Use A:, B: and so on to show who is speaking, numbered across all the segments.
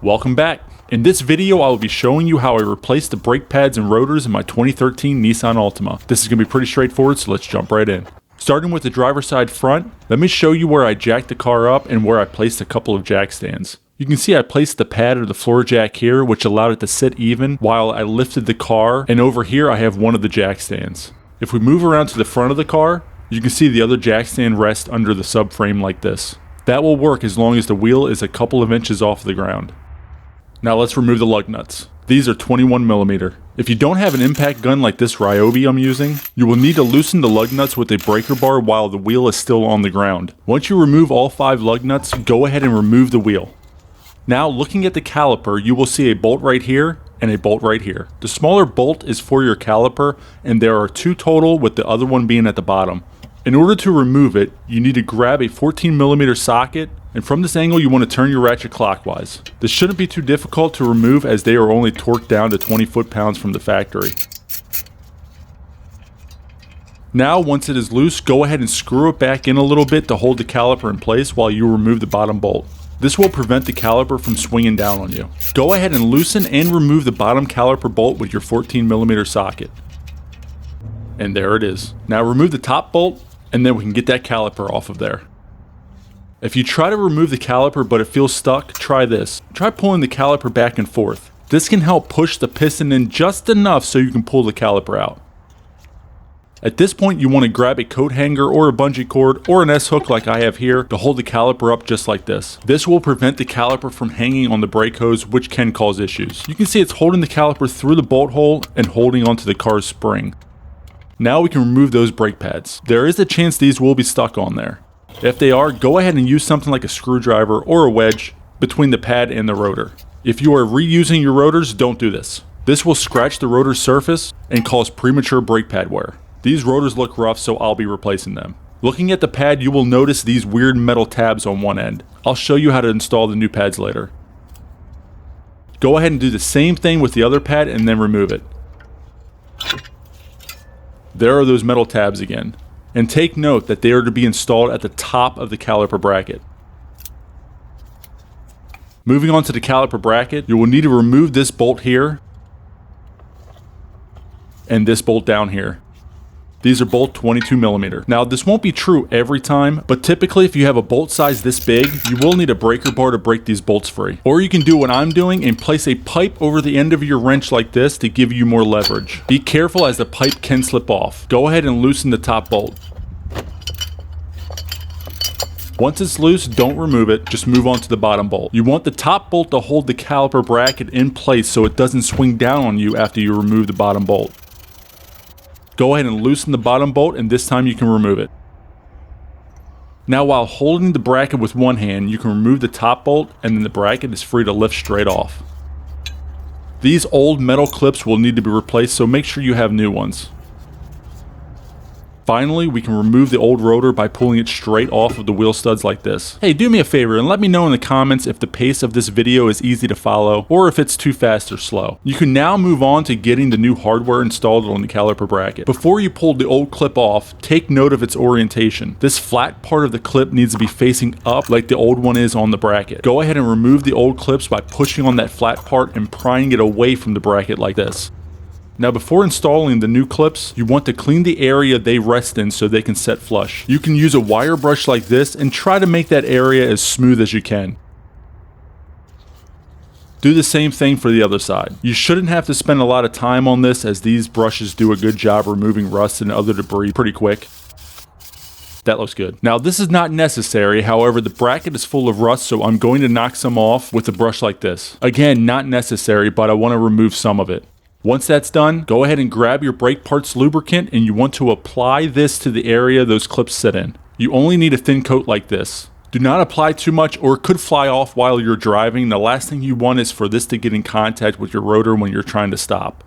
A: Welcome back. In this video I will be showing you how I replaced the brake pads and rotors in my 2013 Nissan Altima. This is going to be pretty straightforward, so let's jump right in. Starting with the driver's side front, let me show you where I jacked the car up and where I placed a couple of jack stands. You can see I placed the pad or the floor jack here, which allowed it to sit even while I lifted the car, and over here I have one of the jack stands. If we move around to the front of the car, you can see the other jack stand rests under the subframe like this. That will work as long as the wheel is a couple of inches off the ground. Now let's remove the lug nuts. These are 21mm. If you don't have an impact gun like this Ryobi I'm using, you will need to loosen the lug nuts with a breaker bar while the wheel is still on the ground. Once you remove all 5 lug nuts, go ahead and remove the wheel. Now looking at the caliper, you will see a bolt right here and a bolt right here. The smaller bolt is for your caliper, and there are 2 total, with the other one being at the bottom. In order to remove it, you need to grab a 14mm socket, and from this angle you want to turn your ratchet clockwise. This shouldn't be too difficult to remove as they are only torqued down to 20 foot-pounds from the factory. Now once it is loose, go ahead and screw it back in a little bit to hold the caliper in place while you remove the bottom bolt. This will prevent the caliper from swinging down on you. Go ahead and loosen and remove the bottom caliper bolt with your 14mm socket. And there it is. Now remove the top bolt, and then we can get that caliper off of there. If you try to remove the caliper but it feels stuck, try this. Try pulling the caliper back and forth. This can help push the piston in just enough so you can pull the caliper out. At this point you want to grab a coat hanger or a bungee cord or an S-hook like I have here to hold the caliper up just like this. This will prevent the caliper from hanging on the brake hose, which can cause issues. You can see it's holding the caliper through the bolt hole and holding onto the car's spring. Now we can remove those brake pads. There is a chance these will be stuck on there. If they are, go ahead and use something like a screwdriver or a wedge between the pad and the rotor. If you are reusing your rotors, don't do this. This will scratch the rotor surface and cause premature brake pad wear. These rotors look rough, so I'll be replacing them. Looking at the pad, you will notice these weird metal tabs on one end. I'll show you how to install the new pads later. Go ahead and do the same thing with the other pad and then remove it. There are those metal tabs again. And take note that they are to be installed at the top of the caliper bracket. Moving on to the caliper bracket, you will need to remove this bolt here and this bolt down here. These are both 22mm. Now this won't be true every time, but typically if you have a bolt size this big, you will need a breaker bar to break these bolts free. Or you can do what I'm doing and place a pipe over the end of your wrench like this to give you more leverage. Be careful as the pipe can slip off. Go ahead and loosen the top bolt. Once it's loose, don't remove it, just move on to the bottom bolt. You want the top bolt to hold the caliper bracket in place so it doesn't swing down on you after you remove the bottom bolt. Go ahead and loosen the bottom bolt, and this time you can remove it. Now while holding the bracket with one hand, you can remove the top bolt, and then the bracket is free to lift straight off. These old metal clips will need to be replaced, so make sure you have new ones. Finally, we can remove the old rotor by pulling it straight off of the wheel studs like this. Hey, do me a favor and let me know in the comments if the pace of this video is easy to follow or if it's too fast or slow. You can now move on to getting the new hardware installed on the caliper bracket. Before you pull the old clip off, take note of its orientation. This flat part of the clip needs to be facing up like the old one is on the bracket. Go ahead and remove the old clips by pushing on that flat part and prying it away from the bracket like this. Now before installing the new clips, you want to clean the area they rest in so they can set flush. You can use a wire brush like this and try to make that area as smooth as you can. Do the same thing for the other side. You shouldn't have to spend a lot of time on this as these brushes do a good job removing rust and other debris pretty quick. That looks good. Now this is not necessary, however the bracket is full of rust, so I'm going to knock some off with a brush like this. Again, not necessary, but I want to remove some of it. Once that's done, go ahead and grab your brake parts lubricant and you want to apply this to the area those clips sit in. You only need a thin coat like this. Do not apply too much or it could fly off while you're driving. The last thing you want is for this to get in contact with your rotor when you're trying to stop.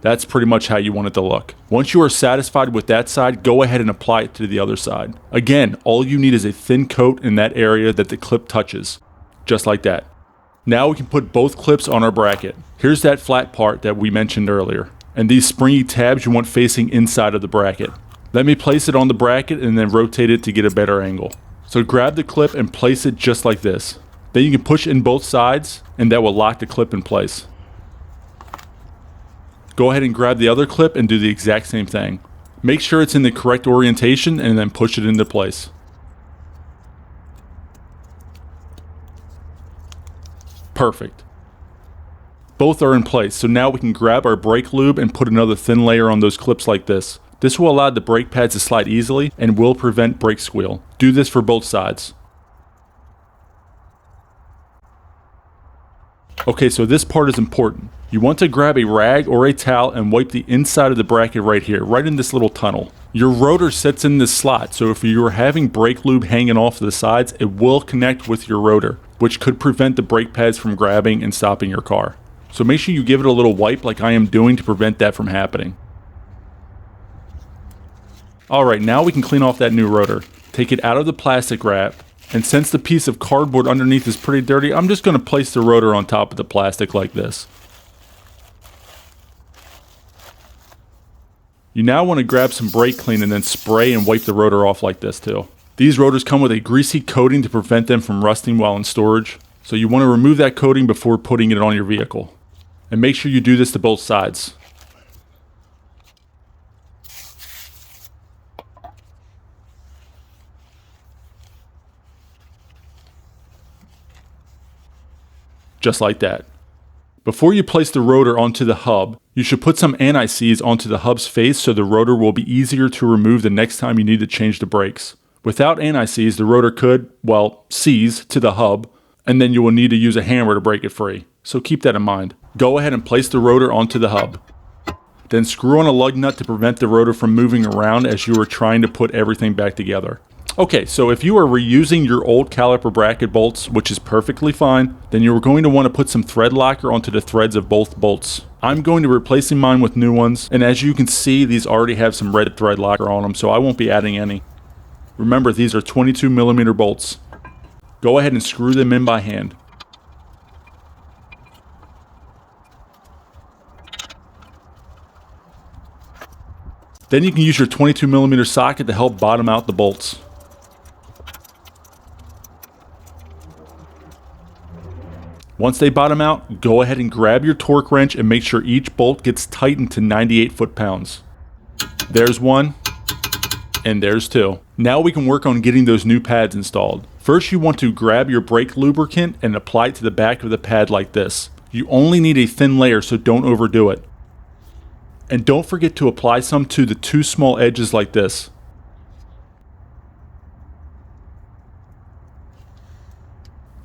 A: That's pretty much how you want it to look. Once you are satisfied with that side, go ahead and apply it to the other side. Again, all you need is a thin coat in that area that the clip touches. Just like that. Now we can put both clips on our bracket. Here's that flat part that we mentioned earlier. And these springy tabs you want facing inside of the bracket. Let me place it on the bracket and then rotate it to get a better angle. So grab the clip and place it just like this. Then you can push in both sides and that will lock the clip in place. Go ahead and grab the other clip and do the exact same thing. Make sure it's in the correct orientation and then push it into place. Perfect. Both are in place, so now we can grab our brake lube and put another thin layer on those clips like this. This will allow the brake pads to slide easily and will prevent brake squeal. Do this for both sides. Okay, so this part is important. You want to grab a rag or a towel and wipe the inside of the bracket right here, right in this little tunnel. Your rotor sits in this slot, so if you are having brake lube hanging off the sides, it will connect with your rotor, which could prevent the brake pads from grabbing and stopping your car. So make sure you give it a little wipe like I am doing to prevent that from happening. Alright, now we can clean off that new rotor. Take it out of the plastic wrap, and since the piece of cardboard underneath is pretty dirty, I'm just going to place the rotor on top of the plastic like this. You now want to grab some brake clean and then spray and wipe the rotor off like this too. These rotors come with a greasy coating to prevent them from rusting while in storage, so you want to remove that coating before putting it on your vehicle. And make sure you do this to both sides. Just like that. Before you place the rotor onto the hub, you should put some anti-seize onto the hub's face so the rotor will be easier to remove the next time you need to change the brakes. Without anti-seize, the rotor could, well, seize to the hub, and then you will need to use a hammer to break it free. So keep that in mind. Go ahead and place the rotor onto the hub. Then screw on a lug nut to prevent the rotor from moving around as you are trying to put everything back together. Okay, so if you are reusing your old caliper bracket bolts, which is perfectly fine, then you are going to want to put some thread locker onto the threads of both bolts. I'm going to be replacing mine with new ones, and as you can see, these already have some red thread locker on them, so I won't be adding any. Remember, these are 22mm bolts. Go ahead and screw them in by hand. Then you can use your 22mm socket to help bottom out the bolts. Once they bottom out, go ahead and grab your torque wrench and make sure each bolt gets tightened to 98 foot-pounds. There's one, and there's two. Now we can work on getting those new pads installed. First, you want to grab your brake lubricant and apply it to the back of the pad like this. You only need a thin layer, so don't overdo it. And don't forget to apply some to the two small edges like this.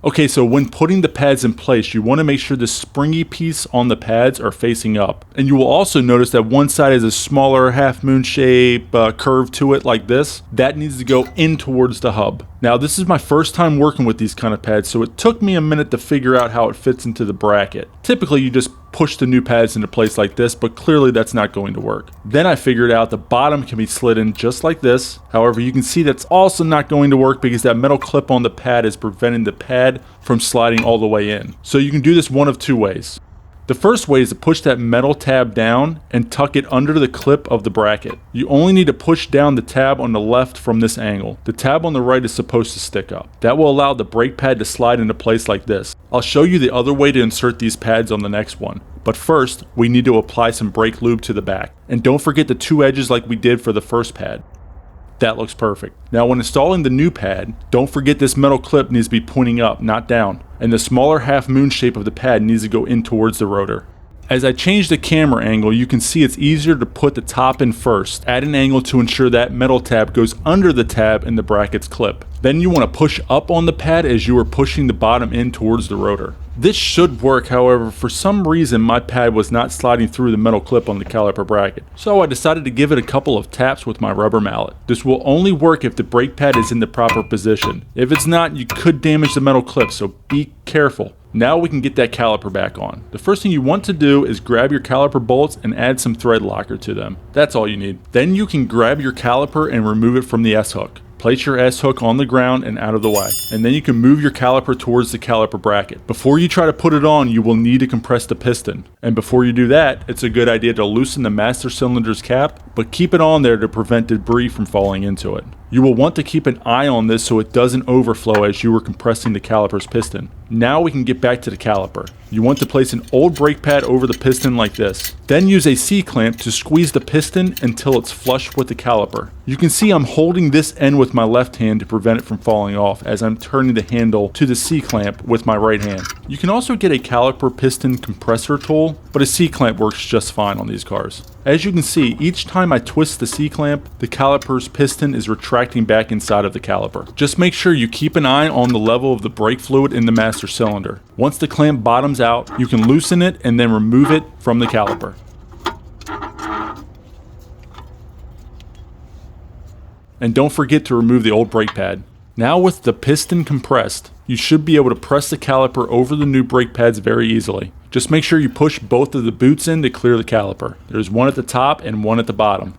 A: Okay, so when putting the pads in place, you want to make sure the springy piece on the pads are facing up. And you will also notice that one side is a smaller half moon shape curve to it like this. That needs to go in towards the hub. Now this is my first time working with these kind of pads, so it took me a minute to figure out how it fits into the bracket. Typically you just push the new pads into place like this, but clearly that's not going to work. Then I figured out the bottom can be slid in just like this. However, you can see that's also not going to work because that metal clip on the pad is preventing the pad from sliding all the way in. So you can do this one of two ways. The first way is to push that metal tab down and tuck it under the clip of the bracket. You only need to push down the tab on the left from this angle. The tab on the right is supposed to stick up. That will allow the brake pad to slide into place like this. I'll show you the other way to insert these pads on the next one. But first, we need to apply some brake lube to the back. And don't forget the two edges like we did for the first pad. That looks perfect. Now when installing the new pad, don't forget this metal clip needs to be pointing up, not down. And the smaller half moon shape of the pad needs to go in towards the rotor. As I change the camera angle, you can see it's easier to put the top in first. Add an angle to ensure that metal tab goes under the tab in the bracket's clip. Then you want to push up on the pad as you are pushing the bottom in towards the rotor. This should work, however, for some reason my pad was not sliding through the metal clip on the caliper bracket. So I decided to give it a couple of taps with my rubber mallet. This will only work if the brake pad is in the proper position. If it's not, you could damage the metal clip, so be careful. Now we can get that caliper back on. The first thing you want to do is grab your caliper bolts and add some thread locker to them. That's all you need. Then you can grab your caliper and remove it from the S-hook. Place your S-hook on the ground and out of the way. And then you can move your caliper towards the caliper bracket. Before you try to put it on, you will need to compress the piston. And before you do that, it's a good idea to loosen the master cylinder's cap, but keep it on there to prevent debris from falling into it. You will want to keep an eye on this so it doesn't overflow as you are compressing the caliper's piston. Now we can get back to the caliper. You want to place an old brake pad over the piston like this. Then use a C-clamp to squeeze the piston until it's flush with the caliper. You can see I'm holding this end with my left hand to prevent it from falling off as I'm turning the handle to the C-clamp with my right hand. You can also get a caliper piston compressor tool, but a C-clamp works just fine on these cars. As you can see, each time I twist the C-clamp, the caliper's piston is retracting back inside of the caliper. Just make sure you keep an eye on the level of the brake fluid in the master cylinder. Once the clamp bottoms out, you can loosen it and then remove it from the caliper. And don't forget to remove the old brake pad. Now with the piston compressed, you should be able to press the caliper over the new brake pads very easily. Just make sure you push both of the boots in to clear the caliper. There's one at the top and one at the bottom.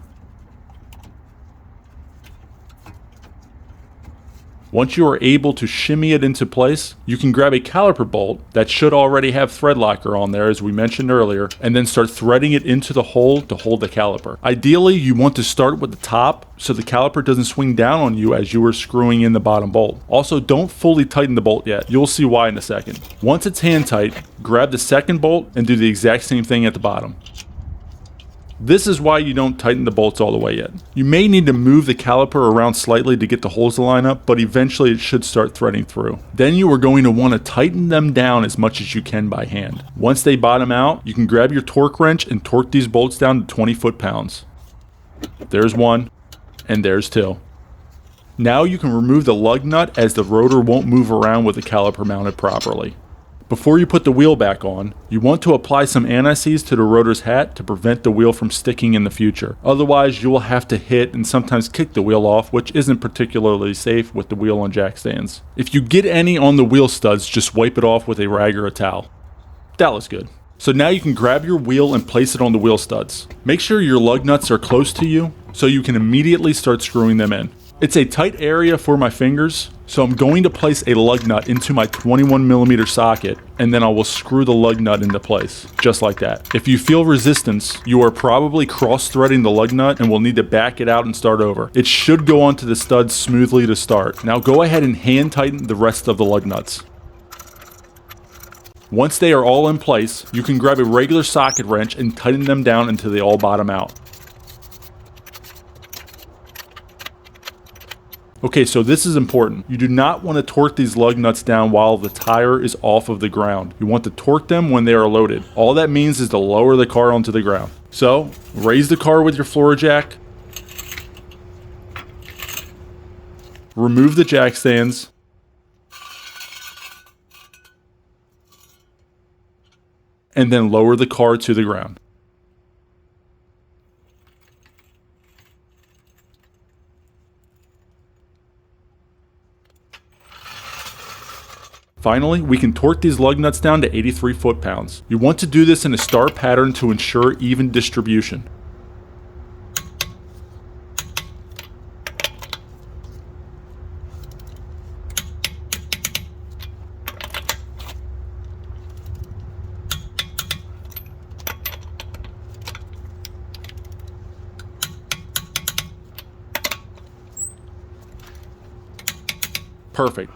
A: Once you are able to shimmy it into place, you can grab a caliper bolt that should already have thread locker on there as we mentioned earlier, and then start threading it into the hole to hold the caliper. Ideally, you want to start with the top so the caliper doesn't swing down on you as you are screwing in the bottom bolt. Also, don't fully tighten the bolt yet. You'll see why in a second. Once it's hand tight, grab the second bolt and do the exact same thing at the bottom. This is why you don't tighten the bolts all the way yet. You may need to move the caliper around slightly to get the holes to line up, but eventually it should start threading through. Then you are going to want to tighten them down as much as you can by hand. Once they bottom out, you can grab your torque wrench and torque these bolts down to 20 foot-pounds. There's one, and there's two. Now you can remove the lug nut as the rotor won't move around with the caliper mounted properly. Before you put the wheel back on, you want to apply some anti-seize to the rotor's hat to prevent the wheel from sticking in the future. Otherwise, you will have to hit and sometimes kick the wheel off, which isn't particularly safe with the wheel on jack stands. If you get any on the wheel studs, just wipe it off with a rag or a towel. That looks good. So now you can grab your wheel and place it on the wheel studs. Make sure your lug nuts are close to you so you can immediately start screwing them in. It's a tight area for my fingers, so I'm going to place a lug nut into my 21mm socket, and then I will screw the lug nut into place, just like that. If you feel resistance, you are probably cross-threading the lug nut and will need to back it out and start over. It should go onto the studs smoothly to start. Now go ahead and hand tighten the rest of the lug nuts. Once they are all in place, you can grab a regular socket wrench and tighten them down until they all bottom out. Okay, so this is important. You do not want to torque these lug nuts down while the tire is off of the ground. You want to torque them when they are loaded. All that means is to lower the car onto the ground. So, raise the car with your floor jack. Remove the jack stands. And then lower the car to the ground. Finally, we can torque these lug nuts down to 83 foot-pounds. You want to do this in a star pattern to ensure even distribution. Perfect.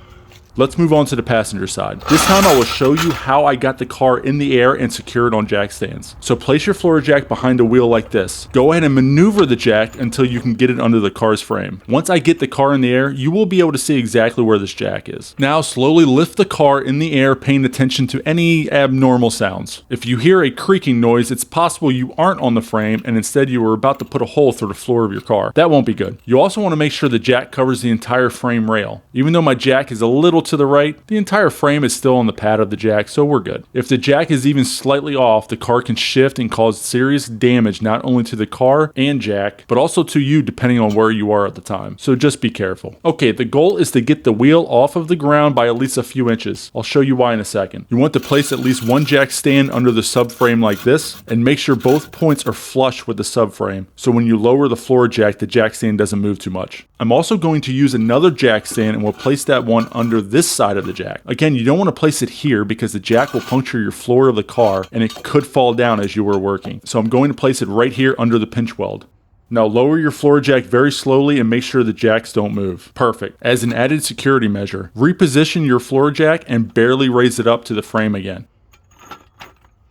A: Let's move on to the passenger side. This time I will show you how I got the car in the air and secure it on jack stands. So place your floor jack behind the wheel like this. Go ahead and maneuver the jack until you can get it under the car's frame. Once I get the car in the air, you will be able to see exactly where this jack is. Now slowly lift the car in the air, paying attention to any abnormal sounds. If you hear a creaking noise, it's possible you aren't on the frame and instead you were about to put a hole through the floor of your car. That won't be good. You also want to make sure the jack covers the entire frame rail. Even though my jack is a little to the right, the entire frame is still on the pad of the jack, so we're good. If the jack is even slightly off, the car can shift and cause serious damage not only to the car and jack, but also to you depending on where you are at the time. So just be careful. Okay, the goal is to get the wheel off of the ground by at least a few inches. I'll show you why in a second. You want to place at least one jack stand under the subframe like this, and make sure both points are flush with the subframe, so when you lower the floor jack, the jack stand doesn't move too much. I'm also going to use another jack stand and we'll place that one under this side of the jack. Again, you don't want to place it here because the jack will puncture your floor of the car and it could fall down as you were working. So I'm going to place it right here under the pinch weld. Now lower your floor jack very slowly and make sure the jacks don't move. Perfect. As an added security measure, reposition your floor jack and barely raise it up to the frame again.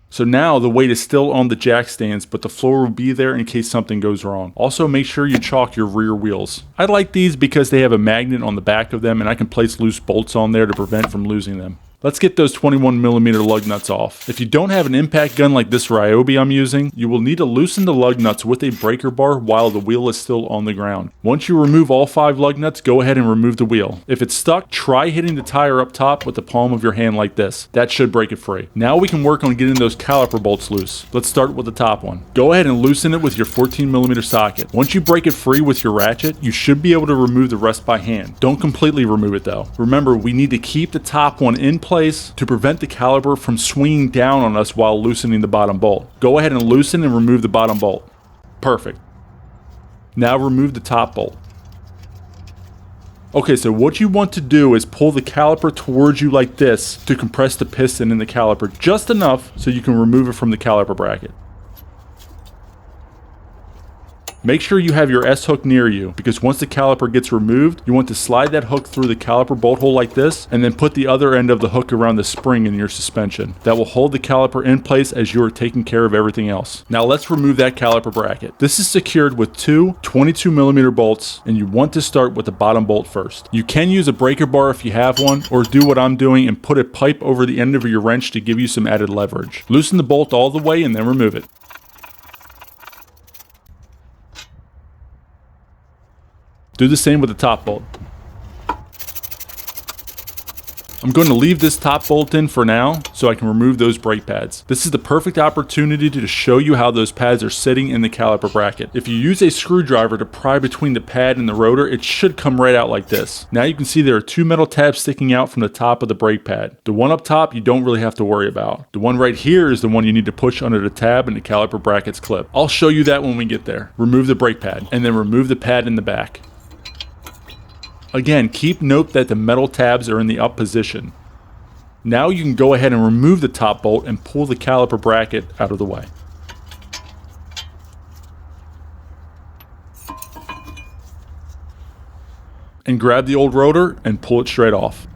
A: So now the weight is still on the jack stands, but the floor will be there in case something goes wrong. Also make sure you chalk your rear wheels. I like these because they have a magnet on the back of them and I can place loose bolts on there to prevent from losing them. Let's get those 21mm lug nuts off. If you don't have an impact gun like this Ryobi I'm using, you will need to loosen the lug nuts with a breaker bar while the wheel is still on the ground. Once you remove all 5 lug nuts, go ahead and remove the wheel. If it's stuck, try hitting the tire up top with the palm of your hand like this. That should break it free. Now we can work on getting those caliper bolts loose. Let's start with the top one. Go ahead and loosen it with your 14mm socket. Once you break it free with your ratchet, you should be able to remove the rest by hand. Don't completely remove it though. Remember, we need to keep the top one in place to prevent the caliper from swinging down on us while loosening the bottom bolt. Go ahead and loosen and remove the bottom bolt. Perfect. Now remove the top bolt. Okay, so what you want to do is pull the caliper towards you like this to compress the piston in the caliper just enough so you can remove it from the caliper bracket. Make sure you have your S-hook near you, because once the caliper gets removed, you want to slide that hook through the caliper bolt hole like this, and then put the other end of the hook around the spring in your suspension. That will hold the caliper in place as you are taking care of everything else. Now let's remove that caliper bracket. This is secured with 2 22mm bolts, and you want to start with the bottom bolt first. You can use a breaker bar if you have one, or do what I'm doing and put a pipe over the end of your wrench to give you some added leverage. Loosen the bolt all the way and then remove it. Do the same with the top bolt. I'm going to leave this top bolt in for now so I can remove those brake pads. This is the perfect opportunity to show you how those pads are sitting in the caliper bracket. If you use a screwdriver to pry between the pad and the rotor, it should come right out like this. Now you can see there are 2 metal tabs sticking out from the top of the brake pad. The one up top you don't really have to worry about. The one right here is the one you need to push under the tab and the caliper brackets clip. I'll show you that when we get there. Remove the brake pad and then remove the pad in the back. Again, keep note that the metal tabs are in the up position. Now you can go ahead and remove the top bolt and pull the caliper bracket out of the way. And grab the old rotor and pull it straight off.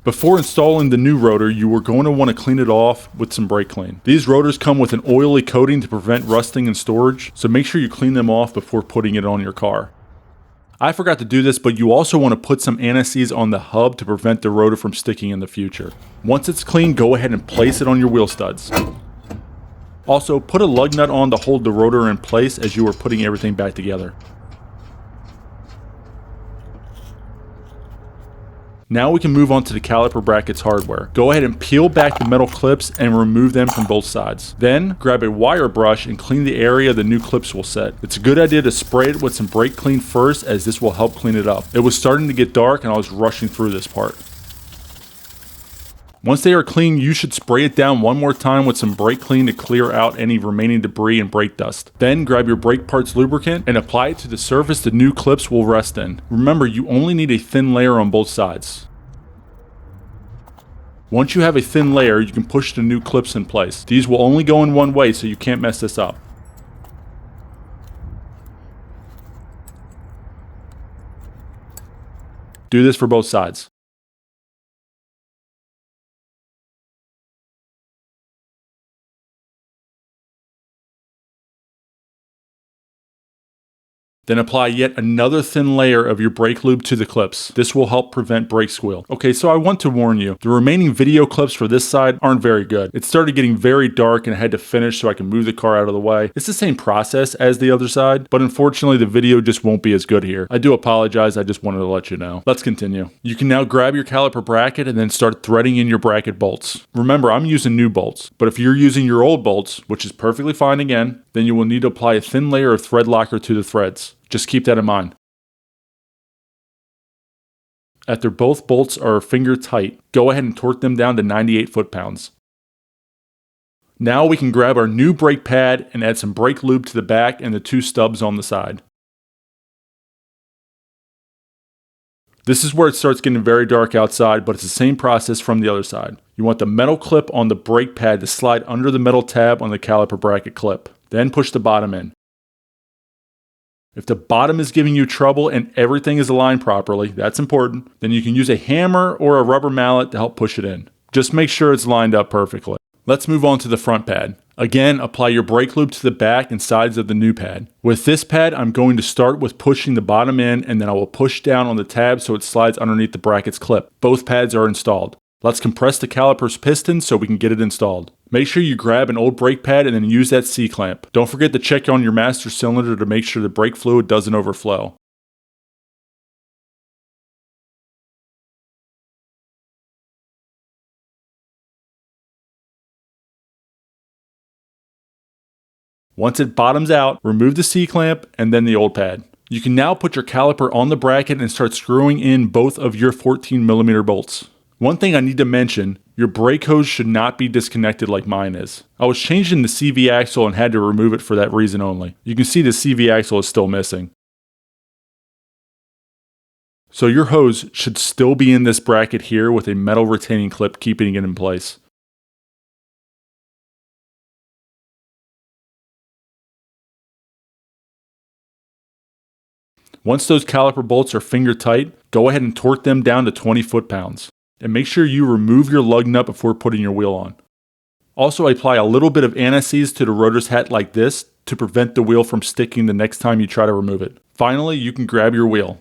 A: Before installing the new rotor, you are going to want to clean it off with some brake clean. These rotors come with an oily coating to prevent rusting and storage, so make sure you clean them off before putting it on your car. I forgot to do this, but you also want to put some anti-seize on the hub to prevent the rotor from sticking in the future. Once it's clean, go ahead and place it on your wheel studs. Also, put a lug nut on to hold the rotor in place as you are putting everything back together. Now we can move on to the caliper brackets hardware. Go ahead and peel back the metal clips and remove them from both sides. Then grab a wire brush and clean the area the new clips will set. It's a good idea to spray it with some brake clean first, as this will help clean it up. It was starting to get dark and I was rushing through this part. Once they are clean, you should spray it down one more time with some brake clean to clear out any remaining debris and brake dust. Then grab your brake parts lubricant and apply it to the surface the new clips will rest in. Remember, you only need a thin layer on both sides. Once you have a thin layer, you can push the new clips in place. These will only go in one way, so you can't mess this up. Do this for both sides. Then apply yet another thin layer of your brake lube to the clips. This will help prevent brake squeal. Okay, so I want to warn you, the remaining video clips for this side aren't very good. It started getting very dark and I had to finish so I can move the car out of the way. It's the same process as the other side, but unfortunately the video just won't be as good here. I do apologize, I just wanted to let you know. Let's continue. You can now grab your caliper bracket and then start threading in your bracket bolts. Remember, I'm using new bolts, but if you're using your old bolts, which is perfectly fine again, then you will need to apply a thin layer of thread locker to the threads. Just keep that in mind. After both bolts are finger tight, go ahead and torque them down to 98 foot-pounds. Now we can grab our new brake pad and add some brake lube to the back and the 2 stubs on the side. This is where it starts getting very dark outside, but it's the same process from the other side. You want the metal clip on the brake pad to slide under the metal tab on the caliper bracket clip. Then push the bottom in. If the bottom is giving you trouble and everything is aligned properly, that's important, then you can use a hammer or a rubber mallet to help push it in. Just make sure it's lined up perfectly. Let's move on to the front pad. Again, apply your brake lube to the back and sides of the new pad. With this pad, I'm going to start with pushing the bottom in, and then I will push down on the tab so it slides underneath the bracket's clip. Both pads are installed. Let's compress the caliper's piston so we can get it installed. Make sure you grab an old brake pad and then use that C-clamp. Don't forget to check on your master cylinder to make sure the brake fluid doesn't overflow. Once it bottoms out, remove the C-clamp and then the old pad. You can now put your caliper on the bracket and start screwing in both of your 14mm bolts. One thing I need to mention, your brake hose should not be disconnected like mine is. I was changing the CV axle and had to remove it for that reason only. You can see the CV axle is still missing. So your hose should still be in this bracket here with a metal retaining clip keeping it in place. Once those caliper bolts are finger tight, go ahead and torque them down to 20 foot-pounds. And make sure you remove your lug nut before putting your wheel on. Also, apply a little bit of anti-seize to the rotor's hat like this to prevent the wheel from sticking the next time you try to remove it. Finally, you can grab your wheel.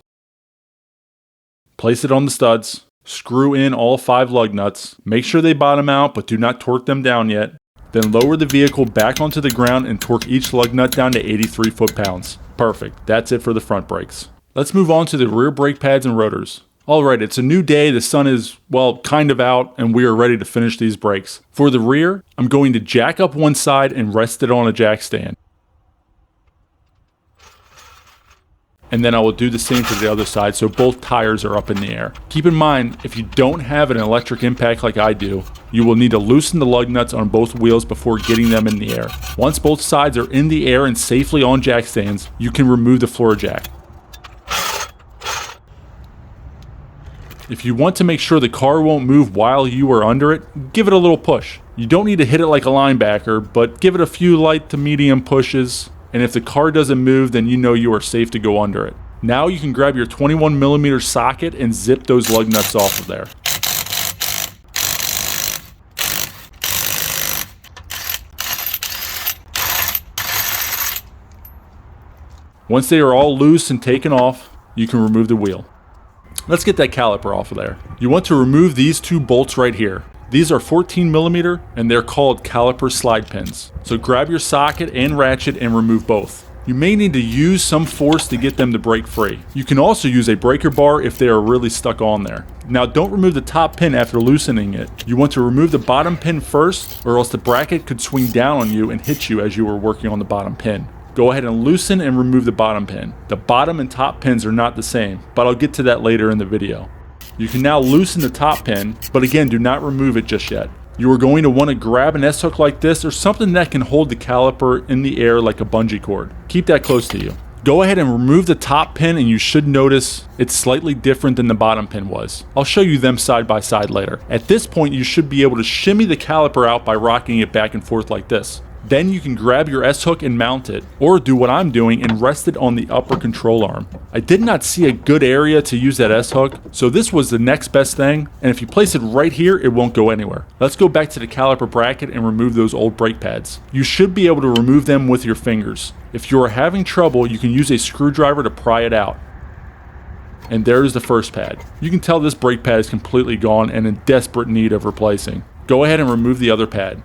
A: Place it on the studs. Screw in all 5 lug nuts. Make sure they bottom out, but do not torque them down yet. Then lower the vehicle back onto the ground and torque each lug nut down to 83 foot-pounds. Perfect. That's it for the front brakes. Let's move on to the rear brake pads and rotors. Alright, it's a new day, the sun is, well, kind of out, and we are ready to finish these brakes. For the rear, I'm going to jack up one side and rest it on a jack stand. And then I will do the same for the other side so both tires are up in the air. Keep in mind, if you don't have an electric impact like I do, you will need to loosen the lug nuts on both wheels before getting them in the air. Once both sides are in the air and safely on jack stands, you can remove the floor jack. If you want to make sure the car won't move while you are under it, give it a little push. You don't need to hit it like a linebacker, but give it a few light to medium pushes, and if the car doesn't move, then you know you are safe to go under it. Now you can grab your 21mm socket and zip those lug nuts off of there. Once they are all loose and taken off, you can remove the wheel. Let's get that caliper off of there. You want to remove these 2 bolts right here. These are 14mm and they're called caliper slide pins. So grab your socket and ratchet and remove both. You may need to use some force to get them to break free. You can also use a breaker bar if they are really stuck on there. Now don't remove the top pin after loosening it. You want to remove the bottom pin first, or else the bracket could swing down on you and hit you as you were working on the bottom pin. Go ahead and loosen and remove the bottom pin. The bottom and top pins are not the same, but I'll get to that later in the video. You can now loosen the top pin, but again, do not remove it just yet. You are going to want to grab an S-hook like this or something that can hold the caliper in the air like a bungee cord. Keep that close to you. Go ahead and remove the top pin and you should notice it's slightly different than the bottom pin was. I'll show you them side by side later. At this point, you should be able to shimmy the caliper out by rocking it back and forth like this. Then you can grab your S-hook and mount it, or do what I'm doing and rest it on the upper control arm. I did not see a good area to use that S-hook, so this was the next best thing, and if you place it right here, it won't go anywhere. Let's go back to the caliper bracket and remove those old brake pads. You should be able to remove them with your fingers. If you are having trouble, you can use a screwdriver to pry it out. And there's the first pad. You can tell this brake pad is completely gone and in desperate need of replacing. Go ahead and remove the other pad.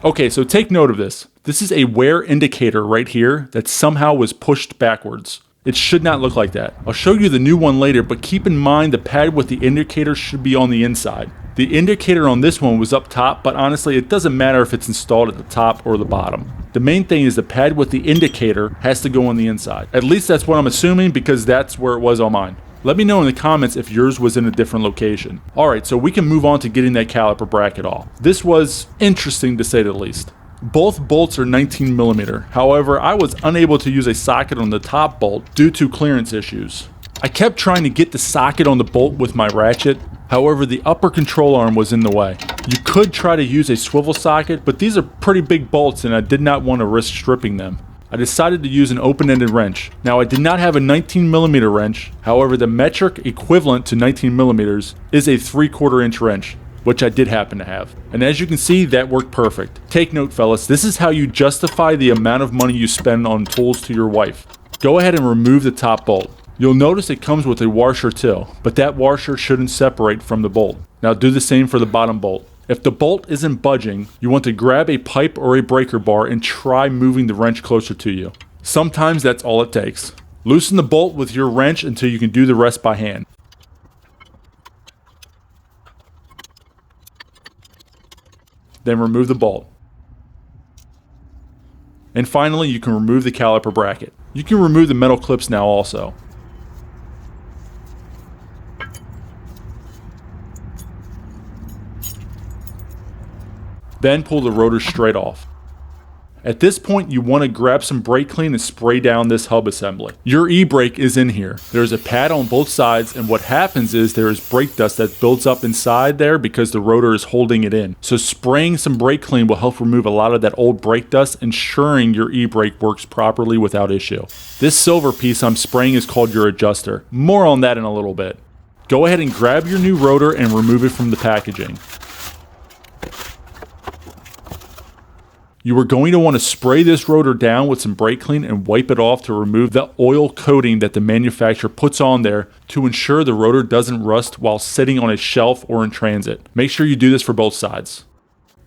A: Okay, so take note of this. This is a wear indicator right here that somehow was pushed backwards. It should not look like that. I'll show you the new one later, but keep in mind the pad with the indicator should be on the inside. The indicator on this one was up top, but honestly it doesn't matter if it's installed at the top or the bottom. The main thing is the pad with the indicator has to go on the inside. At least that's what I'm assuming because that's where it was on mine. Let me know in the comments if yours was in a different location. Alright, so we can move on to getting that caliper bracket off. This was interesting to say the least. Both bolts are 19mm. However, I was unable to use a socket on the top bolt due to clearance issues. I kept trying to get the socket on the bolt with my ratchet. However, the upper control arm was in the way. You could try to use a swivel socket, but these are pretty big bolts and I did not want to risk stripping them. I decided to use an open-ended wrench. Now I did not have a 19mm wrench, however the metric equivalent to 19mm is a 3/4 inch wrench, which I did happen to have. And as you can see, that worked perfect. Take note fellas, this is how you justify the amount of money you spend on tools to your wife. Go ahead and remove the top bolt. You'll notice it comes with a washer too, but that washer shouldn't separate from the bolt. Now do the same for the bottom bolt. If the bolt isn't budging, you want to grab a pipe or a breaker bar and try moving the wrench closer to you. Sometimes that's all it takes. Loosen the bolt with your wrench until you can do the rest by hand. Then remove the bolt. And finally, you can remove the caliper bracket. You can remove the metal clips now also. Then pull the rotor straight off. At this point, you want to grab some brake clean and spray down this hub assembly. Your e-brake is in here. There's a pad on both sides, and what happens is there is brake dust that builds up inside there because the rotor is holding it in. So spraying some brake clean will help remove a lot of that old brake dust, ensuring your e-brake works properly without issue. This silver piece I'm spraying is called your adjuster. More on that in a little bit. Go ahead and grab your new rotor and remove it from the packaging. You are going to want to spray this rotor down with some brake clean and wipe it off to remove the oil coating that the manufacturer puts on there to ensure the rotor doesn't rust while sitting on a shelf or in transit. Make sure you do this for both sides.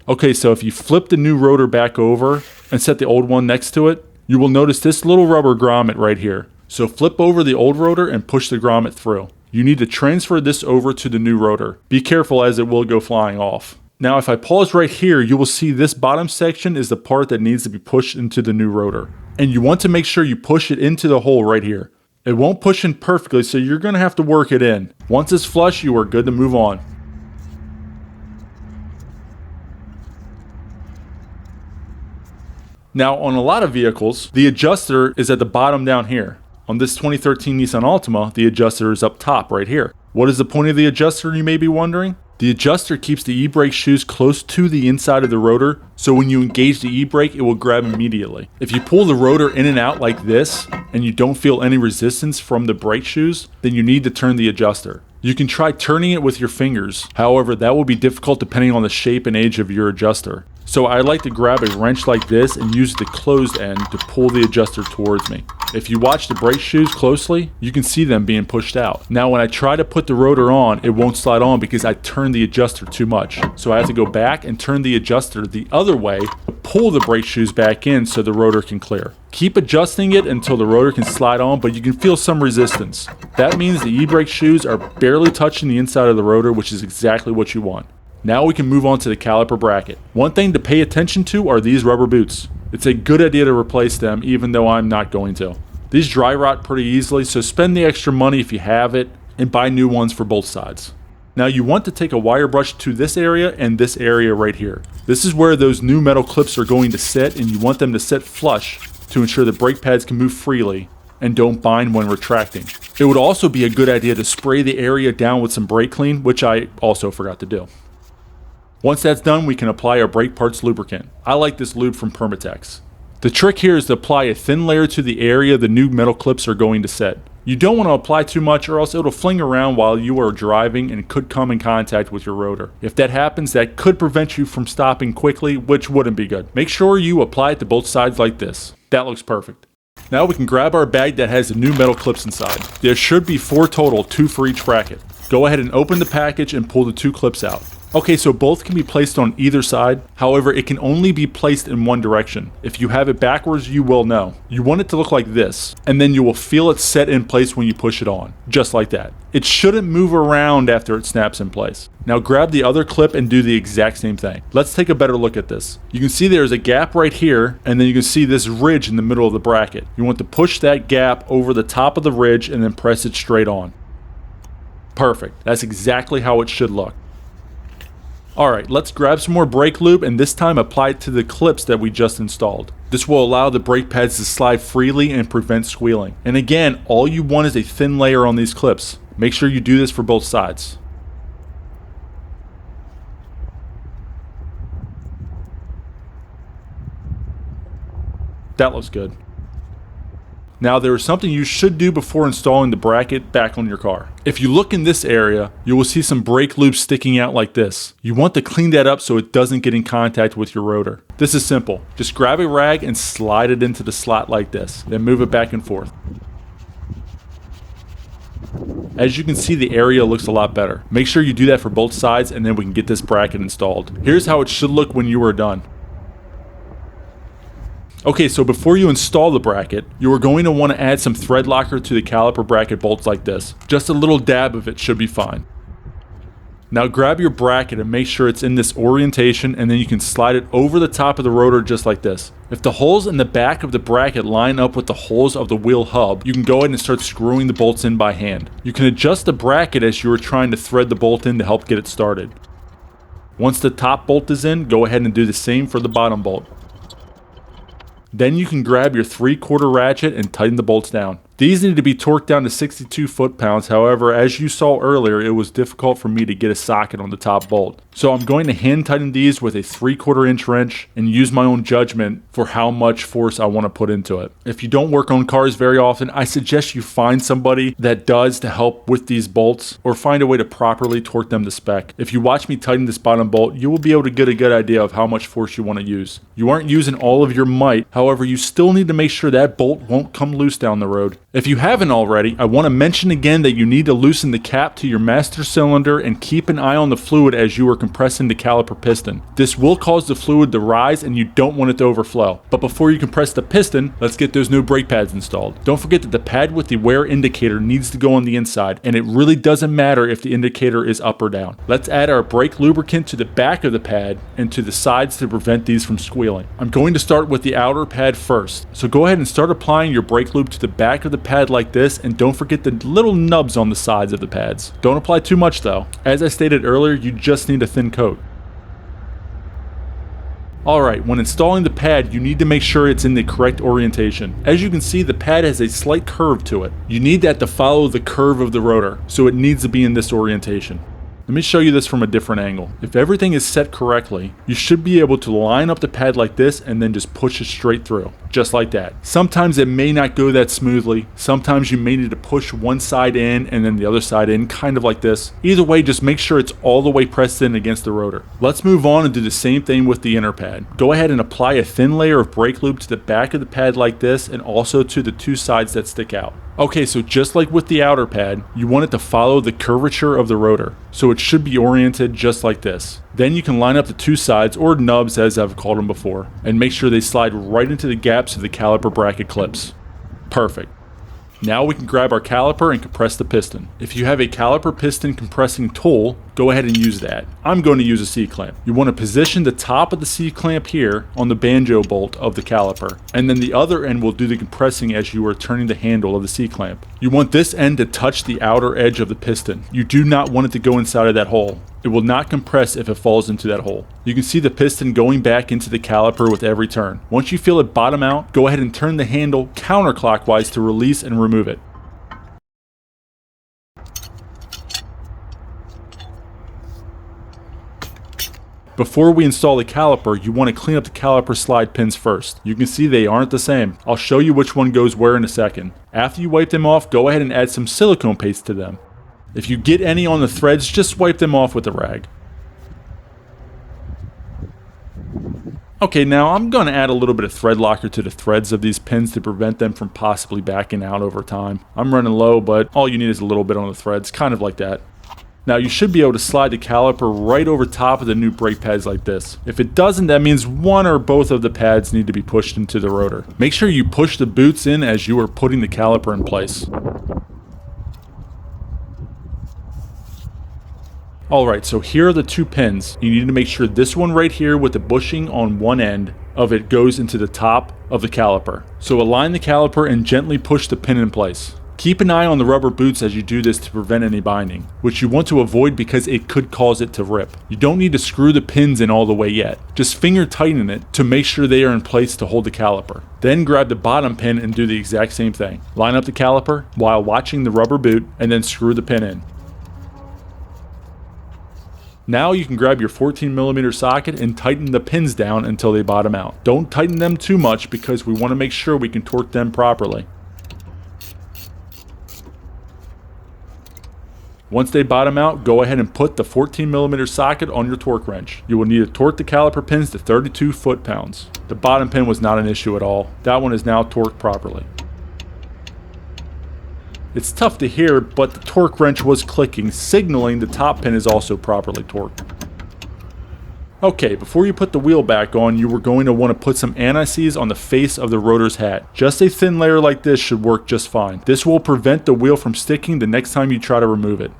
A: Okay, so if you flip the new rotor back over and set the old one next to it, you will notice this little rubber grommet right here. So flip over the old rotor and push the grommet through. You need to transfer this over to the new rotor. Be careful as it will go flying off. Now if I pause right here, you will see this bottom section is the part that needs to be pushed into the new rotor. And you want to make sure you push it into the hole right here. It won't push in perfectly, so you're going to have to work it in. Once it's flush, you are good to move on. Now on a lot of vehicles, the adjuster is at the bottom down here. On this 2013 Nissan Altima, the adjuster is up top right here. What is the point of the adjuster, you may be wondering? The adjuster keeps the e-brake shoes close to the inside of the rotor, so when you engage the e-brake, it will grab immediately. If you pull the rotor in and out like this, and you don't feel any resistance from the brake shoes, then you need to turn the adjuster. You can try turning it with your fingers, however that will be difficult depending on the shape and age of your adjuster. So I like to grab a wrench like this and use the closed end to pull the adjuster towards me. If you watch the brake shoes closely, you can see them being pushed out. Now when I try to put the rotor on, it won't slide on because I turned the adjuster too much. So I have to go back and turn the adjuster the other way to pull the brake shoes back in so the rotor can clear. Keep adjusting it until the rotor can slide on, but you can feel some resistance. That means the e-brake shoes are barely touching the inside of the rotor, which is exactly what you want. Now we can move on to the caliper bracket. One thing to pay attention to are these rubber boots. It's a good idea to replace them, even though I'm not going to. These dry rot pretty easily, so spend the extra money if you have it and buy new ones for both sides. Now you want to take a wire brush to this area and this area right here. This is where those new metal clips are going to sit, and you want them to sit flush to ensure the brake pads can move freely and don't bind when retracting. It would also be a good idea to spray the area down with some brake clean, which I also forgot to do. Once that's done, we can apply our brake parts lubricant. I like this lube from Permatex. The trick here is to apply a thin layer to the area the new metal clips are going to set. You don't want to apply too much or else it'll fling around while you are driving and could come in contact with your rotor. If that happens, that could prevent you from stopping quickly, which wouldn't be good. Make sure you apply it to both sides like this. That looks perfect. Now we can grab our bag that has the new metal clips inside. There should be 4 total, 2 for each bracket. Go ahead and open the package and pull the 2 clips out. Okay, so both can be placed on either side. However, it can only be placed in one direction. If you have it backwards, you will know. You want it to look like this, and then you will feel it set in place when you push it on. Just like that. It shouldn't move around after it snaps in place. Now grab the other clip and do the exact same thing. Let's take a better look at this. You can see there's a gap right here, and then you can see this ridge in the middle of the bracket. You want to push that gap over the top of the ridge and then press it straight on. Perfect. That's exactly how it should look. Alright, let's grab some more brake lube and this time apply it to the clips that we just installed. This will allow the brake pads to slide freely and prevent squealing. And again, all you want is a thin layer on these clips. Make sure you do this for both sides. That looks good. Now there is something you should do before installing the bracket back on your car. If you look in this area, you will see some brake loops sticking out like this. You want to clean that up so it doesn't get in contact with your rotor. This is simple. Just grab a rag and slide it into the slot like this, then move it back and forth. As you can see, the area looks a lot better. Make sure you do that for both sides and then we can get this bracket installed. Here's how it should look when you are done. Okay, so before you install the bracket, you are going to want to add some thread locker to the caliper bracket bolts like this. Just a little dab of it should be fine. Now grab your bracket and make sure it's in this orientation, and then you can slide it over the top of the rotor just like this. If the holes in the back of the bracket line up with the holes of the wheel hub, you can go ahead and start screwing the bolts in by hand. You can adjust the bracket as you are trying to thread the bolt in to help get it started. Once the top bolt is in, go ahead and do the same for the bottom bolt. Then you can grab your 3/4 ratchet and tighten the bolts down. These need to be torqued down to 62 foot-pounds. However, as you saw earlier, it was difficult for me to get a socket on the top bolt. So I'm going to hand tighten these with a 3/4 inch wrench and use my own judgment for how much force I want to put into it. If you don't work on cars very often, I suggest you find somebody that does to help with these bolts, or find a way to properly torque them to spec. If you watch me tighten this bottom bolt, you will be able to get a good idea of how much force you want to use. You aren't using all of your might, however, you still need to make sure that bolt won't come loose down the road. If you haven't already, I want to mention again that you need to loosen the cap to your master cylinder and keep an eye on the fluid as you are compressing the caliper piston. This will cause the fluid to rise and you don't want it to overflow. But before you compress the piston, let's get those new brake pads installed. Don't forget that the pad with the wear indicator needs to go on the inside, and it really doesn't matter if the indicator is up or down. Let's add our brake lubricant to the back of the pad and to the sides to prevent these from squealing. I'm going to start with the outer pad first. So go ahead and start applying your brake lube to the back of the pad like this, and don't forget the little nubs on the sides of the pads. Don't apply too much though. As I stated earlier, you just need a thin coat. Alright, when installing the pad, you need to make sure it's in the correct orientation. As you can see, the pad has a slight curve to it. You need that to follow the curve of the rotor, so it needs to be in this orientation. Let me show you this from a different angle. If everything is set correctly, you should be able to line up the pad like this and then just push it straight through, just like that. Sometimes it may not go that smoothly. Sometimes you may need to push one side in and then the other side in, kind of like this. Either way, just make sure it's all the way pressed in against the rotor. Let's move on and do the same thing with the inner pad. Go ahead and apply a thin layer of brake lube to the back of the pad like this, and also to the two sides that stick out. Okay, so just like with the outer pad, you want it to follow the curvature of the rotor, so it should be oriented just like this. Then you can line up the two sides, or nubs as I've called them before, and make sure they slide right into the gaps of the caliper bracket clips. Perfect. Now we can grab our caliper and compress the piston. If you have a caliper piston compressing tool, go ahead and use that. I'm going to use a C-clamp. You want to position the top of the C-clamp here on the banjo bolt of the caliper, and then the other end will do the compressing as you are turning the handle of the C-clamp. You want this end to touch the outer edge of the piston. You do not want it to go inside of that hole. It will not compress if it falls into that hole. You can see the piston going back into the caliper with every turn. Once you feel it bottom out, go ahead and turn the handle counterclockwise to release and remove it. Before we install the caliper, you want to clean up the caliper slide pins first. You can see they aren't the same. I'll show you which one goes where in a second. After you wipe them off, go ahead and add some silicone paste to them. If you get any on the threads, just wipe them off with a rag. Okay, now I'm going to add a little bit of thread locker to the threads of these pins to prevent them from possibly backing out over time. I'm running low, but all you need is a little bit on the threads, kind of like that. Now you should be able to slide the caliper right over top of the new brake pads like this. If it doesn't, that means one or both of the pads need to be pushed into the rotor. Make sure you push the boots in as you are putting the caliper in place. Alright, so here are the two pins. You need to make sure this one right here with the bushing on one end of it goes into the top of the caliper. So align the caliper and gently push the pin in place. Keep an eye on the rubber boots as you do this to prevent any binding, which you want to avoid because it could cause it to rip. You don't need to screw the pins in all the way yet. Just finger tighten it to make sure they are in place to hold the caliper. Then grab the bottom pin and do the exact same thing. Line up the caliper while watching the rubber boot and then screw the pin in. Now you can grab your 14mm socket and tighten the pins down until they bottom out. Don't tighten them too much because we want to make sure we can torque them properly. Once they bottom out, go ahead and put the 14mm socket on your torque wrench. You will need to torque the caliper pins to 32 foot-pounds. The bottom pin was not an issue at all. That one is now torqued properly. It's tough to hear, but the torque wrench was clicking, signaling the top pin is also properly torqued. Okay, before you put the wheel back on, you were going to want to put some anti-seize on the face of the rotor's hat. Just a thin layer like this should work just fine. This will prevent the wheel from sticking the next time you try to remove it.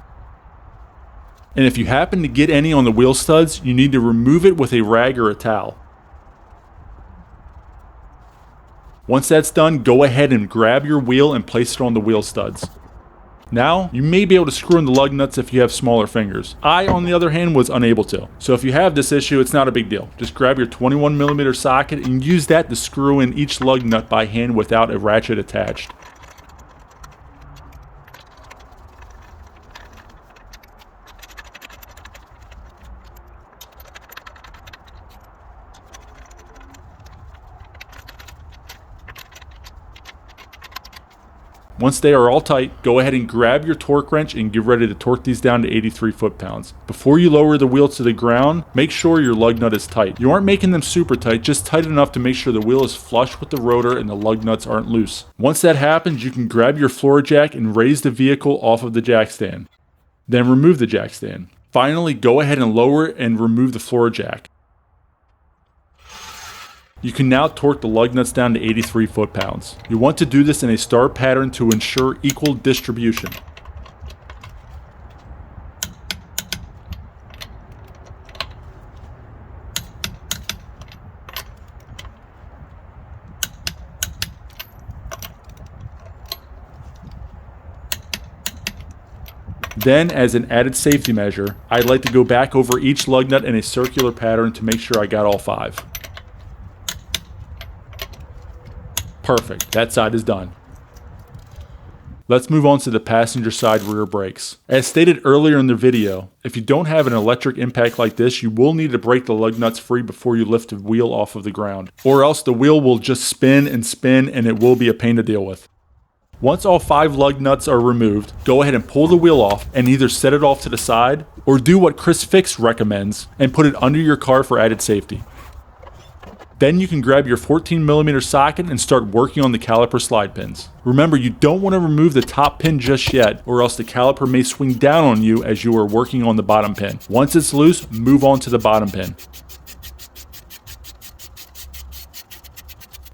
A: And if you happen to get any on the wheel studs, you need to remove it with a rag or a towel. Once that's done, go ahead and grab your wheel and place it on the wheel studs. Now, you may be able to screw in the lug nuts if you have smaller fingers. I, on the other hand, was unable to. So if you have this issue, it's not a big deal. Just grab your 21mm socket and use that to screw in each lug nut by hand without a ratchet attached. Once they are all tight, go ahead and grab your torque wrench and get ready to torque these down to 83 foot-pounds. Before you lower the wheel to the ground, make sure your lug nut is tight. You aren't making them super tight, just tight enough to make sure the wheel is flush with the rotor and the lug nuts aren't loose. Once that happens, you can grab your floor jack and raise the vehicle off of the jack stand. Then remove the jack stand. Finally, go ahead and lower it and remove the floor jack. You can now torque the lug nuts down to 83 foot-pounds. You want to do this in a star pattern to ensure equal distribution. Then, as an added safety measure, I'd like to go back over each lug nut in a circular pattern to make sure I got all 5. Perfect, that side is done. Let's move on to the passenger side rear brakes. As stated earlier in the video, if you don't have an electric impact like this, you will need to break the lug nuts free before you lift the wheel off of the ground, or else the wheel will just spin and it will be a pain to deal with. Once all 5 lug nuts are removed, go ahead and pull the wheel off and either set it off to the side or do what Chris Fix recommends and put it under your car for added safety. Then you can grab your 14mm socket and start working on the caliper slide pins. Remember, you don't want to remove the top pin just yet, or else the caliper may swing down on you as you are working on the bottom pin. Once it's loose, move on to the bottom pin.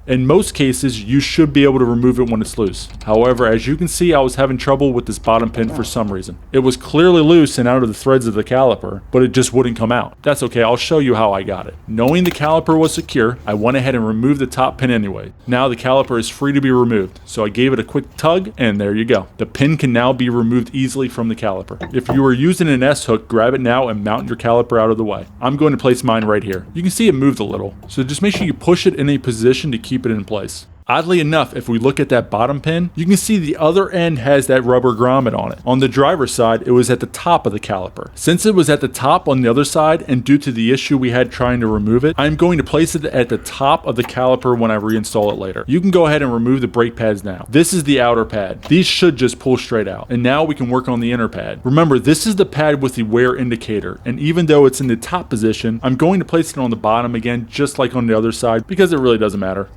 A: In most cases, you should be able to remove it when it's loose. However, as you can see, I was having trouble with this bottom pin for some reason. It was clearly loose and out of the threads of the caliper, but it just wouldn't come out. That's okay, I'll show you how I got it. Knowing the caliper was secure, I went ahead and removed the top pin anyway. Now the caliper is free to be removed, so I gave it a quick tug, and there you go. The pin can now be removed easily from the caliper. If you are using an S-hook, grab it now and mount your caliper out of the way. I'm going to place mine right here. You can see it moved a little, so just make sure you push it in a position to keep it in place. Oddly enough, if we look at that bottom pin, you can see the other end has that rubber grommet on it. On the driver's side, it was at the top of the caliper. Since it was at the top on the other side, and due to the issue we had trying to remove it, I'm going to place it at the top of the caliper when I reinstall it later. You can go ahead and remove the brake pads now. This is the outer pad. These should just pull straight out. And now we can work on the inner pad. Remember, this is the pad with the wear indicator, and even though it's in the top position, I'm going to place it on the bottom again, just like on the other side, because it really doesn't matter.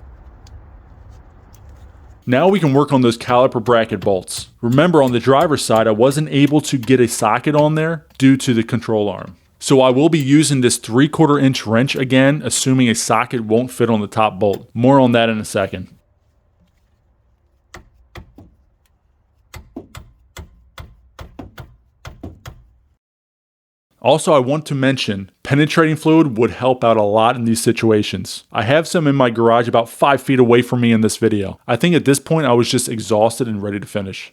A: Now we can work on those caliper bracket bolts. Remember, on the driver's side, I wasn't able to get a socket on there due to the control arm. So I will be using this 3/4 inch wrench again, assuming a socket won't fit on the top bolt. More on that in a second. Also, I want to mention, penetrating fluid would help out a lot in these situations. I have some in my garage about 5 feet away from me in this video. I think at this point I was just exhausted and ready to finish.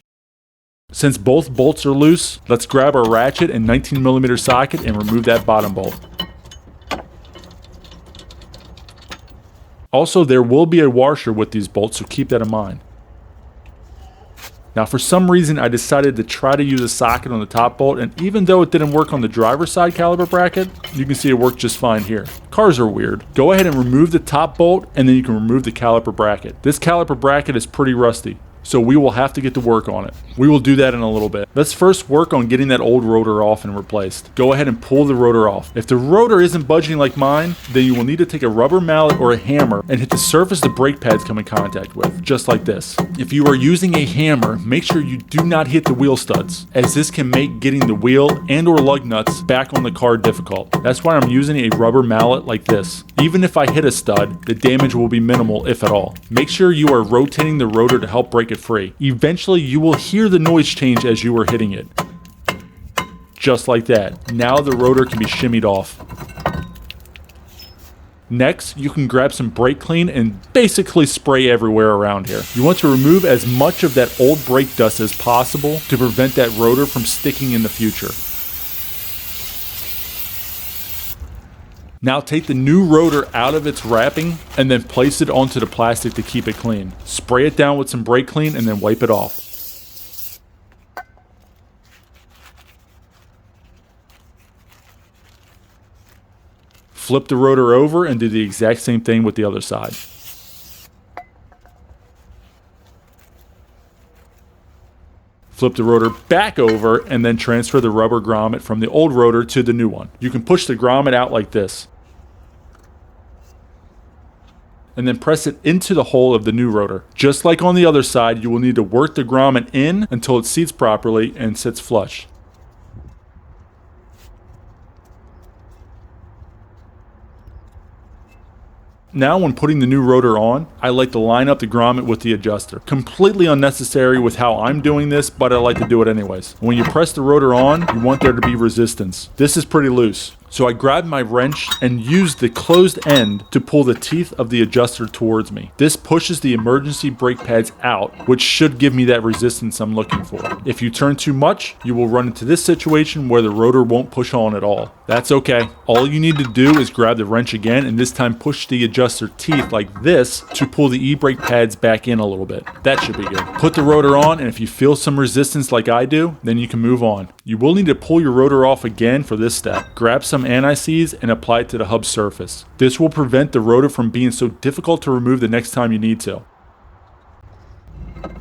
A: Since both bolts are loose, let's grab our ratchet and 19mm socket and remove that bottom bolt. Also, there will be a washer with these bolts, so keep that in mind. Now, for some reason, I decided to try to use a socket on the top bolt, and even though it didn't work on the driver's side caliper bracket, you can see it worked just fine here. Cars are weird. Go ahead and remove the top bolt, and then you can remove the caliper bracket. This caliper bracket is pretty rusty, so we will have to get to work on it. We will do that in a little bit. Let's first work on getting that old rotor off and replaced. Go ahead and pull the rotor off. If the rotor isn't budging like mine, then you will need to take a rubber mallet or a hammer and hit the surface the brake pads come in contact with, just like this. If you are using a hammer, make sure you do not hit the wheel studs, as this can make getting the wheel and or lug nuts back on the car difficult. That's why I'm using a rubber mallet like this. Even if I hit a stud, the damage will be minimal if at all. Make sure you are rotating the rotor to help break it free. Eventually you will hear the noise change as you are hitting it. Just like that. Now the rotor can be shimmied off. Next, you can grab some brake clean and basically spray everywhere around here. You want to remove as much of that old brake dust as possible to prevent that rotor from sticking in the future. Now take the new rotor out of its wrapping and then place it onto the plastic to keep it clean. Spray it down with some brake clean and then wipe it off. Flip the rotor over and do the exact same thing with the other side. Flip the rotor back over and then transfer the rubber grommet from the old rotor to the new one. You can push the grommet out like this. And then press it into the hole of the new rotor. Just like on the other side, you will need to work the grommet in until it seats properly and sits flush. Now when putting the new rotor on, I like to line up the grommet with the adjuster. Completely unnecessary with how I'm doing this, but I like to do it anyways. When you press the rotor on, you want there to be resistance. This is pretty loose. So I grabbed my wrench and used the closed end to pull the teeth of the adjuster towards me. This pushes the emergency brake pads out, which should give me that resistance I'm looking for. If you turn too much, you will run into this situation where the rotor won't push on at all. That's okay. All you need to do is grab the wrench again and this time push the adjuster teeth like this to pull the e-brake pads back in a little bit. That should be good. Put the rotor on, and if you feel some resistance like I do, then you can move on. You will need to pull your rotor off again for this step. Grab some anti-seize and apply it to the hub surface. This will prevent the rotor from being so difficult to remove the next time you need to.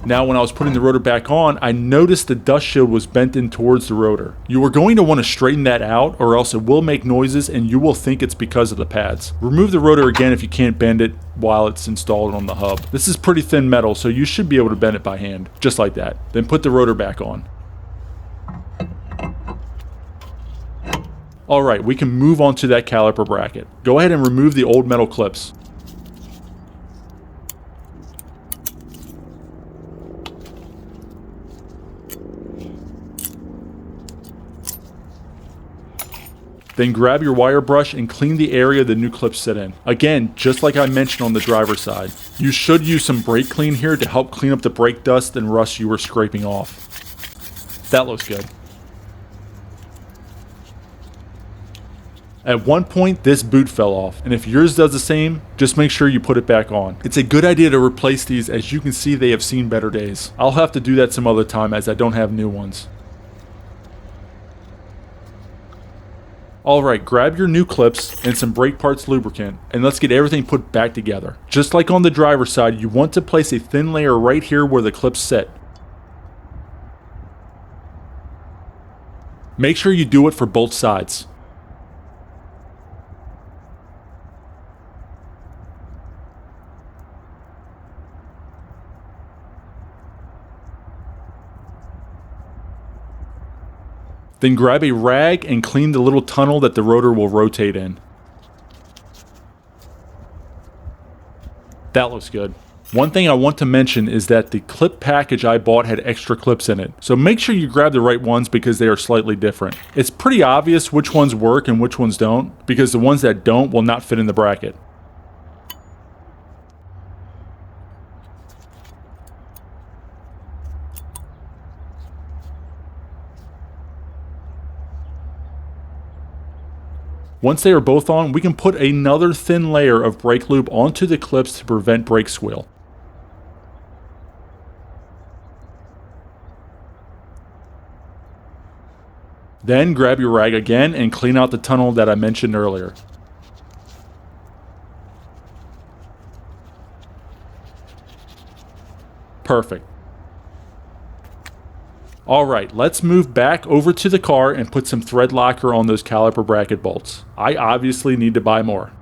A: Now when I was putting the rotor back on, I noticed the dust shield was bent in towards the rotor. You are going to want to straighten that out or else it will make noises and you will think it's because of the pads. Remove the rotor again if you can't bend it while it's installed on the hub. This is pretty thin metal, so you should be able to bend it by hand, just like that. Then put the rotor back on. Alright, we can move on to that caliper bracket. Go ahead and remove the old metal clips. Then grab your wire brush and clean the area the new clips sit in. Again, just like I mentioned on the driver's side. You should use some brake clean here to help clean up the brake dust and rust you were scraping off. That looks good. At one point, this boot fell off, and if yours does the same, just make sure you put it back on. It's a good idea to replace these, as you can see they have seen better days. I'll have to do that some other time as I don't have new ones. Alright, grab your new clips and some brake parts lubricant, and let's get everything put back together. Just like on the driver's side, you want to place a thin layer right here where the clips sit. Make sure you do it for both sides. Then grab a rag and clean the little tunnel that the rotor will rotate in. That looks good. One thing I want to mention is that the clip package I bought had extra clips in it, so make sure you grab the right ones because they are slightly different. It's pretty obvious which ones work and which ones don't, because the ones that don't will not fit in the bracket. Once they are both on, we can put another thin layer of brake lube onto the clips to prevent brake squeal. Then grab your rag again and clean out the tunnel that I mentioned earlier. Perfect. Alright, let's move back over to the car and put some thread locker on those caliper bracket bolts. I obviously need to buy more.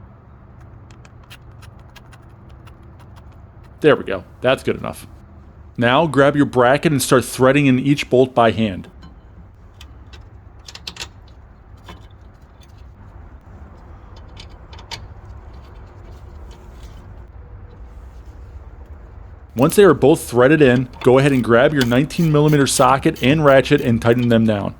A: There we go, that's good enough. Now grab your bracket and start threading in each bolt by hand. Once they are both threaded in, go ahead and grab your 19mm socket and ratchet and tighten them down.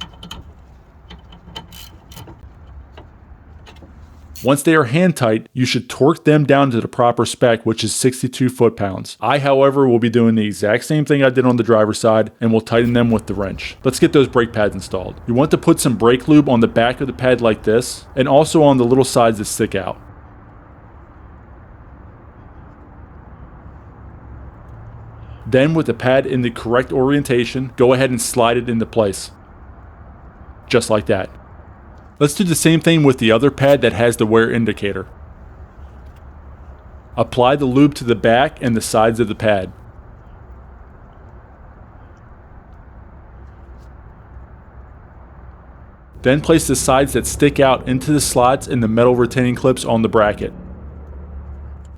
A: Once they are hand tight, you should torque them down to the proper spec, which is 62 foot-pounds. I, however, will be doing the exact same thing I did on the driver's side, and will tighten them with the wrench. Let's get those brake pads installed. You want to put some brake lube on the back of the pad like this, and also on the little sides that stick out. Then with the pad in the correct orientation, go ahead and slide it into place. Just like that. Let's do the same thing with the other pad that has the wear indicator. Apply the lube to the back and the sides of the pad. Then place the sides that stick out into the slots in the metal retaining clips on the bracket.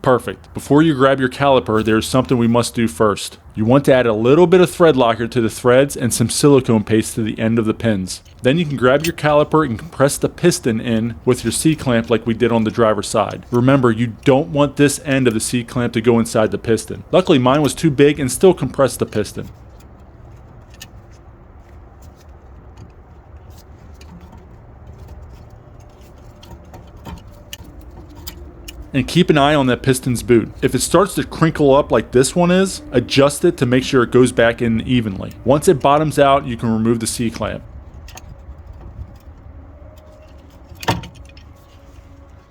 A: Perfect. Before you grab your caliper, there's something we must do first. You want to add a little bit of thread locker to the threads and some silicone paste to the end of the pins. Then you can grab your caliper and compress the piston in with your C-clamp like we did on the driver's side. Remember, you don't want this end of the C-clamp to go inside the piston. Luckily mine was too big and still compressed the piston. And keep an eye on that piston's boot. If it starts to crinkle up like this one is, adjust it to make sure it goes back in evenly. Once it bottoms out, you can remove the C-clamp.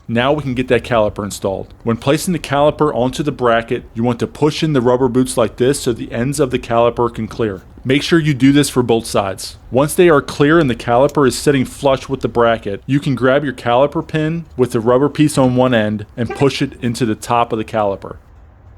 A: Now we can get that caliper installed. When placing the caliper onto the bracket, you want to push in the rubber boots like this so the ends of the caliper can clear. Make sure you do this for both sides. Once they are clear and the caliper is sitting flush with the bracket, you can grab your caliper pin with the rubber piece on one end and push it into the top of the caliper.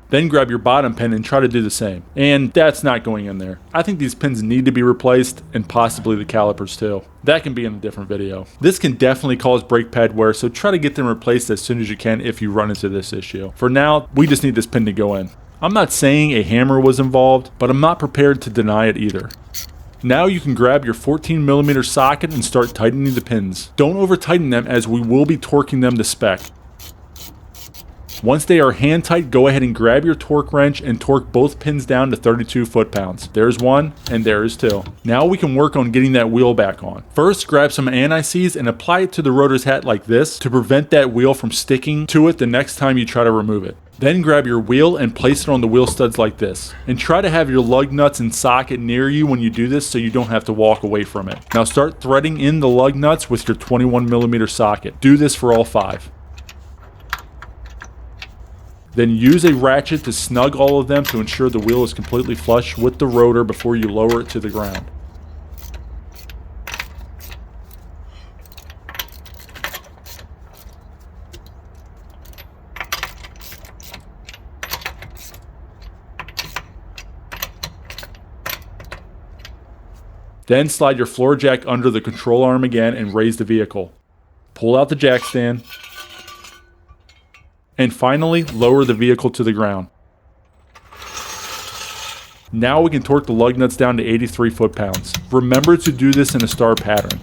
A: Then grab your bottom pin and try to do the same. And that's not going in there. I think these pins need to be replaced, and possibly the calipers too. That can be in a different video. This can definitely cause brake pad wear, so try to get them replaced as soon as you can if you run into this issue. For now, we just need this pin to go in. I'm not saying a hammer was involved, but I'm not prepared to deny it either. Now you can grab your 14mm socket and start tightening the pins. Don't over tighten them as we will be torquing them to spec. Once they are hand tight, go ahead and grab your torque wrench and torque both pins down to 32 foot-pounds. There's one and there is two. Now we can work on getting that wheel back on. First, grab some anti-seize and apply it to the rotor's hat like this to prevent that wheel from sticking to it the next time you try to remove it. Then grab your wheel and place it on the wheel studs like this. And try to have your lug nuts and socket near you when you do this so you don't have to walk away from it. Now start threading in the lug nuts with your 21mm socket. Do this for all 5. Then use a ratchet to snug all of them to ensure the wheel is completely flush with the rotor before you lower it to the ground. Then slide your floor jack under the control arm again and raise the vehicle. Pull out the jack stand. And finally, lower the vehicle to the ground. Now we can torque the lug nuts down to 83 foot-pounds. Remember to do this in a star pattern.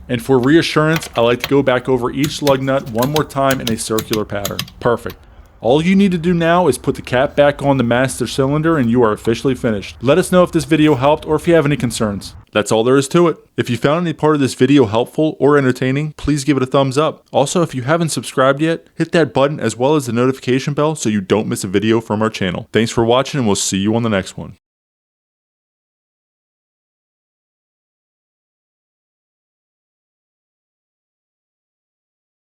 A: And for reassurance, I like to go back over each lug nut one more time in a circular pattern. Perfect. All you need to do now is put the cap back on the master cylinder and you are officially finished. Let us know if this video helped or if you have any concerns. That's all there is to it. If you found any part of this video helpful or entertaining, please give it a thumbs up. Also, if you haven't subscribed yet, hit that button as well as the notification bell so you don't miss a video from our channel. Thanks for watching and we'll see you on the next one.